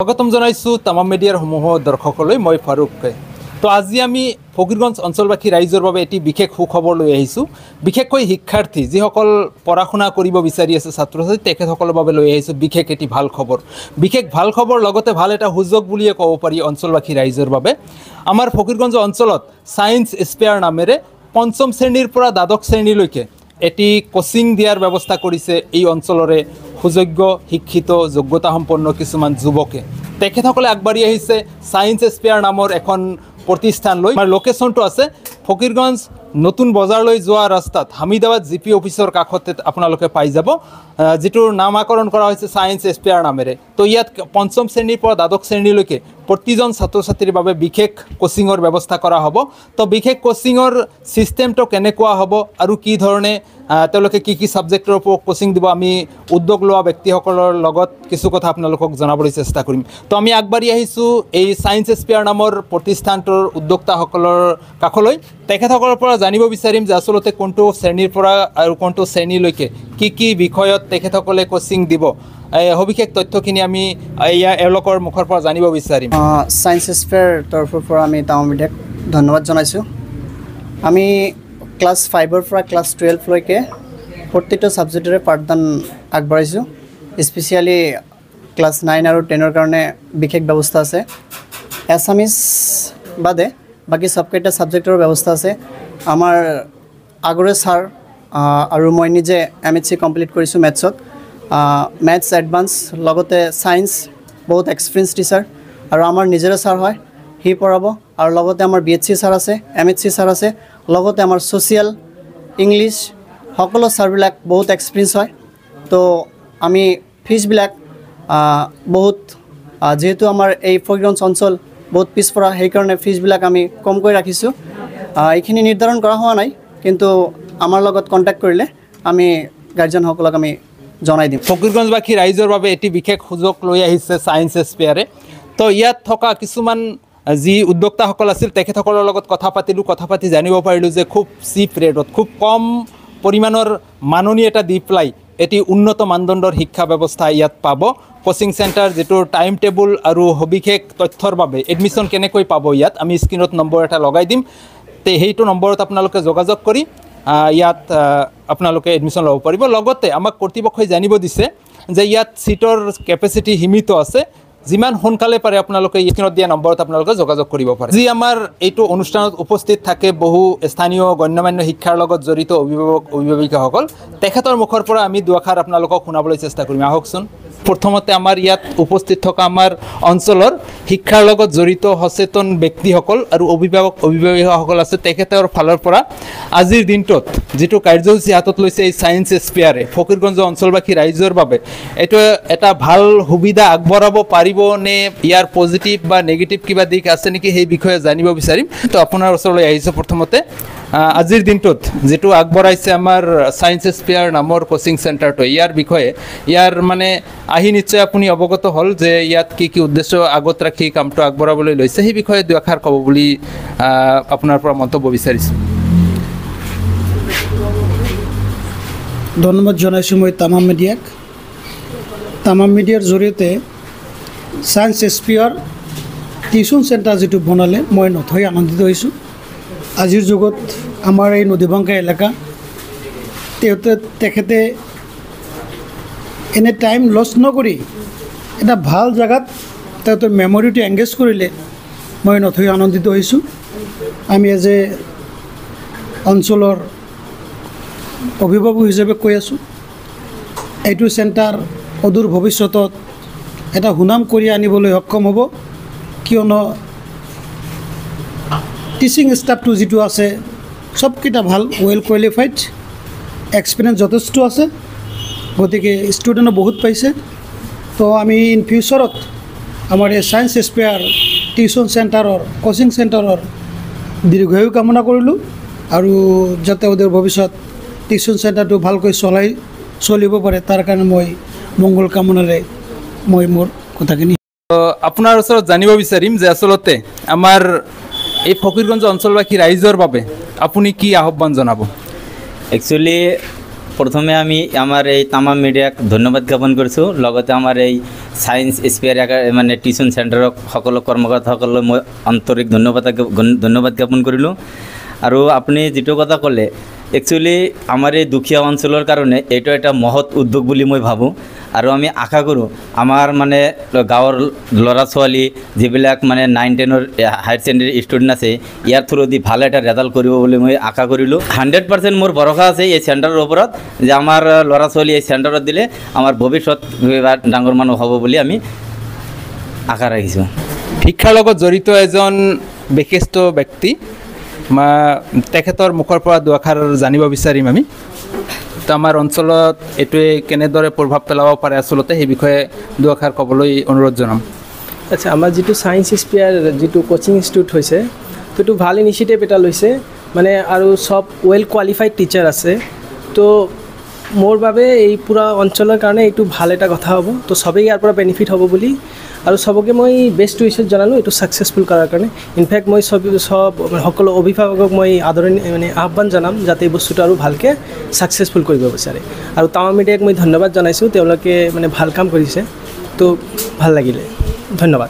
স্বাগতম জানাইছো তামাম মিডিয়াৰ সমূহ দৰ্শকলৈ মই ফাৰুক। তো আজি আমি ফকিৰগঞ্জ অঞ্চলবাসী ৰাইজৰ বাবে এটি বিশেষ সুখবৰ লৈ আহিছোঁ। বিশেষকৈ শিক্ষাৰ্থী যিসকল পঢ়া শুনা কৰিব বিচাৰি আছে ছাত্ৰ ছাত্ৰী তেখেতসকলৰ বাবে লৈ আহিছোঁ বিশেষ এটি ভাল খবৰ। বিশেষ ভাল খবৰ লগতে ভাল এটা সুযোগ বুলিয়ে ক'ব পাৰি অঞ্চলবাসী ৰাইজৰ বাবে। আমাৰ ফকিৰগঞ্জ অঞ্চলত ছায়েন্স স্পেয়াৰ নামেৰে পঞ্চম শ্ৰেণীৰ পৰা দ্বাদশ শ্ৰেণীলৈকে এটি কোচিং দিয়াৰ ব্যৱস্থা কৰিছে এই অঞ্চলৰে সুযোগ্য শিক্ষিত যোগ্যতা সম্পন্ন কিছুমান যুৱকে। তেখেতসকলে আগবাঢ়ি আহিছে ছায়েন্স স্পেয়াৰ নামৰ এখন প্ৰতিষ্ঠান লৈ। আমাৰ লোকেশ্যনটো আছে ফকিৰগঞ্জ নতুন বজাৰলৈ যোৱা ৰাস্তাত হামিদাবাদ জিপি অফিচৰ কাষতে আপোনালোকে পাই যাব, যিটোৰ নামাকৰণ কৰা হৈছে ছায়েন্স স্পেয়াৰ নামেৰে। তো ইয়াত পঞ্চম শ্ৰেণীৰ পৰা দ্বাদশ শ্ৰেণীলৈকে প্ৰতিজন ছাত্ৰ ছাত্ৰীৰ বাবে বিশেষ কোচিঙৰ ব্যৱস্থা কৰা হ'ব। তো বিশেষ কোচিঙৰ ছিষ্টেমটো কেনেকুৱা হ'ব আৰু কি ধৰণে তেওঁলোকে কি কি ছাবজেক্টৰ ওপৰত কোচিং দিব, আমি উদ্যোগ লোৱা ব্যক্তিসকলৰ লগত কিছু কথা আপোনালোকক জনাবলৈ চেষ্টা কৰিম। তো আমি আগবাঢ়ি আহিছোঁ এই ছায়েন্স স্পেয়াৰ নামৰ প্ৰতিষ্ঠানটোৰ উদ্যোক্তাসকলৰ কাষলৈ। তেখেতসকলৰ পৰা জানিব বিচাৰিম যে আচলতে কোনটো শ্ৰেণীৰ পৰা আৰু কোনটো শ্ৰেণীলৈকে কি কি বিষয়ত তেখেতসকলে কোচিং দিব, সবিশেষ তথ্যখিনি আমি এওঁলোকৰ মুখৰ পৰা জানিব বিচাৰিম। ছায়েন্স স্পেয়াৰ তৰফৰ পৰা আমি তামাম মিডিয়াক ধন্যবাদ জনাইছোঁ। আমি ক্লাছ 5ৰ পৰা ক্লাছ 12লৈকে প্ৰতিটো ছাবজেক্টৰে পাঠদান আগবঢ়াইছোঁ। স্পেচিয়েলি ক্লাছ 9 আৰু 10ৰ কাৰণে বিশেষ ব্যৱস্থা আছে। এছামিজ বাদে বাকী সবকেইটা ছাবজেক্টৰ ব্যৱস্থা আছে। আমাৰ আগৰে ছাৰ আৰু মই নিজে MSc কমপ্লিট কৰিছোঁ মেথছত, মেথছ এডভান্স লগতে ছায়েন্স, বহুত এক্সপিৰিয়েঞ্চ টিচাৰ আৰু আমাৰ নিজৰে ছাৰ হয়, সি পঢ়াব। আৰু লগতে আমাৰ BHC ছাৰ আছে, MHC ছাৰ আছে, লগতে আমাৰ ছ'চিয়েল, ইংলিছ সকলো ছাৰবিলাক বহুত এক্সপিৰিয়েঞ্চ হয়। তো আমি ফিজবিলাক বহুত যিহেতু আমাৰ এই ফকিৰগঞ্জ অঞ্চল বহুত পিছপৰা, সেইকাৰণে ফিজবিলাক আমি কমকৈ ৰাখিছোঁ। এইখিনি নিৰ্ধাৰণ কৰা হোৱা নাই, কিন্তু আমাৰ লগত কণ্টেক্ট কৰিলে আমি গাৰ্জেনসকলক আমি জনাই দিম। ফকিৰগঞ্জবাসী ৰাইজৰ বাবে এটি বিশেষ সুযোগ লৈ আহিছে ছায়েন্স স্পেয়াৰে। তো ইয়াত থকা কিছুমান যি উদ্যোক্তাসকল আছিল তেখেতসকলৰ লগত কথা পাতিলোঁ, কথা পাতি জানিব পাৰিলোঁ যে খুব চিপ ৰেটত, খুব কম পৰিমাণৰ মাননি এটা দি পেলাই এটি উন্নত মানদণ্ডৰ শিক্ষা ব্যৱস্থা ইয়াত পাব। কোচিং চেণ্টাৰ যিটোৰ টাইম টেবুল আৰু সবিশেষ তথ্যৰ বাবে এডমিশ্যন কেনেকৈ পাব ইয়াত আমি স্ক্ৰীণত নম্বৰ এটা লগাই দিম। সেইটো নম্বৰত আপোনালোকে যোগাযোগ কৰি ইয়াত আপোনালোকে এডমিশ্যন ল'ব পাৰিব। লগতে আমাক কৰ্তৃপক্ষই জানিব দিছে যে ইয়াত ছিটৰ কেপাচিটি সীমিত আছে, যিমান সোনকালে পাৰে আপোনালোকে স্ক্ৰীণত দিয়া নম্বৰত আপোনালোকে যোগাযোগ কৰিব পাৰে। যি আমাৰ এইটো অনুষ্ঠানত উপস্থিত থাকে বহু স্থানীয় গণ্যমান্য শিক্ষাৰ লগত জড়িত অভিভাৱক অভিভাৱিকাসকল, তেখেতৰ মুখৰ পৰা আমি দুআষাৰ আপোনালোকক শুনাবলৈ চেষ্টা কৰিম। আহকচোন। প্ৰথমতে আমাৰ ইয়াত উপস্থিত থকা আমাৰ অঞ্চলৰ শিক্ষাৰ লগত জড়িত সচেতন ব্যক্তিসকল আৰু অভিভাৱিকাসকল আছে, তেখেতৰ ফালৰ পৰা আজিৰ দিনটোত যিটো কাৰ্যসূচী হাতত লৈছে এই ছায়েন্স স্পেয়াৰে ফকিৰগঞ্জ অঞ্চলবাসী ৰাইজৰ বাবে এইটো এটা ভাল সুবিধা আগবঢ়াব পাৰিব নে, ইয়াৰ পজিটিভ বা নেগেটিভ কিবা দিশ আছে নেকি সেই বিষয়ে জানিব বিচাৰিম। তো আপোনাৰ ওচৰলৈ আহিছোঁ প্ৰথমতে আজিৰ দিনটোত যিটো আগবঢ়াইছে আমাৰ ছায়েন্স স্পেয়াৰ নামৰ কোচিং চেণ্টাৰটো, ইয়াৰ বিষয়ে ইয়াৰ মানে আহি নিশ্চয় আপুনি অৱগত হ'ল যে ইয়াত কি কি উদ্দেশ্য আগত ৰাখি কামটো আগবঢ়াবলৈ লৈছে, সেই বিষয়ে দুআষাৰ ক'ব বুলি আপোনাৰ পৰা মন্তব্য বিচাৰিছোঁ। ধন্যবাদ জনাইছোঁ মই তামাম মিডিয়াক। তামাম মিডিয়াৰ জৰিয়তে ছায়েন্স স্পেয়াৰ টিউশ্যন চেণ্টাৰ যিটো বনালে মই নথৈ আনন্দিত হৈছোঁ। আজিৰ যুগত আমাৰ এই নদীভাংকা এলেকা তেখেতে এনে টাইম লছ নকৰি এটা ভাল জেগাত তেখেতৰ মেমৰিটো এংগেজ কৰিলে মই নথৈ আনন্দিত হৈছোঁ। আমি এজ এ অঞ্চলৰ অভিভাৱক হিচাপে কৈ আছোঁ, এইটো চেণ্টাৰ অদূৰ ভৱিষ্যতত এটা সুনাম কৰি আনিবলৈ সক্ষম হ'ব, কিয়নো টিচিং ষ্টাফটো যিটো আছে চবকেইটা ভাল, ৱেল কোৱালিফাইড, এক্সপিৰিয়েঞ্চ যথেষ্ট আছে, গতিকে ষ্টুডেণ্টো বহুত পাইছে। তো আমি ইন ফিউচাৰত আমাৰ এই ছায়েন্স স্পেয়াৰ টিউশ্যন চেণ্টাৰৰ কোচিং চেণ্টাৰৰ দীৰ্ঘায়ু কামনা কৰিলোঁ আৰু যাতে অদূৰ ভৱিষ্যত টিউশ্যন চেণ্টাৰটো ভালকৈ চলিব পাৰে তাৰ কাৰণে মই মংগল কামনাৰে মই মোৰ কথাখিনি আপোনাৰ ওচৰত জানিব বিচাৰিম যে আচলতে আমাৰ এই ফকিৰগঞ্জ অঞ্চলবাসী ৰাইজৰ বাবে আপুনি কি আহ্বান জনাব? একচুৱেলি প্ৰথমে আমি আমাৰ এই তামাম মিডিয়াক ধন্যবাদ জ্ঞাপন কৰিছোঁ, লগতে আমাৰ এই ছায়েন্স স্পেয়াৰ মানে টিউশ্যন চেণ্টাৰক সকলো কৰ্মকৰ্তাসকললৈ মই আন্তৰিক ধন্যবাদ জ্ঞাপন কৰিলোঁ। আৰু আপুনি যিটো কথা ক'লে, একচুৱেলি আমাৰ এই দুখীয়া অঞ্চলৰ কাৰণে এইটো এটা মহৎ উদ্যোগ বুলি মই ভাবোঁ। আৰু আমি আশা কৰোঁ আমাৰ মানে গাঁৱৰ ল'ৰা ছোৱালী যিবিলাক মানে 9-10 হায়াৰ ছেকেণ্ডেৰী ষ্টুডেণ্ট আছে, ইয়াৰ থ্ৰুদি ভাল এটা ৰেজাল্ট কৰিব বুলি মই আশা কৰিলোঁ। 100% মোৰ ভৰসা আছে এই চেণ্টাৰৰ ওপৰত যে আমাৰ ল'ৰা ছোৱালী এই চেণ্টাৰত দিলে আমাৰ ভৱিষ্যত ডাঙৰ মানুহ হ'ব বুলি আমি আশা ৰাখিছোঁ। শিক্ষাৰ লগত জড়িত এজন বিশিষ্ট ব্যক্তি, তেখেতৰ মুখৰ পৰা দুআষাৰ জানিব বিচাৰিম আমি। তো আমাৰ অঞ্চলত এইটোৱে কেনেদৰে প্ৰভাৱ পেলাব পাৰে আচলতে সেই বিষয়ে দুআষাৰ ক'বলৈ অনুৰোধ জনাম। আচ্ছা, আমাৰ যিটো ছায়েন্স স্পেয়াৰ যিটো কোচিং ইনষ্টিটিউট হৈছে, সেইটো ভাল ইনিচিয়েটিভ এটা লৈছে, মানে আৰু চব ৱেল কোৱালিফাইড টিচাৰ আছে। তো মোৰ বাবে এই পূৰা অঞ্চলৰ কাৰণে এইটো ভাল এটা কথা হ'ব। তো চবেই ইয়াৰ পৰা বেনিফিট হ'ব বুলি, আৰু চবকে মই বেষ্ট উইচেছ জনালোঁ এইটো ছাকচেছফুল কৰাৰ কাৰণে। ইনফেক্ট মই সকলো অভিভাৱকক মই মানে আহ্বান জনাম যাতে এই বস্তুটো আৰু ভালকৈ ছাকচেছফুল কৰিব বিচাৰে। আৰু তামাম মিডিয়াক মই ধন্যবাদ জনাইছোঁ, তেওঁলোকে মানে ভাল কাম কৰিছে। তো ভাল লাগিলে, ধন্যবাদ।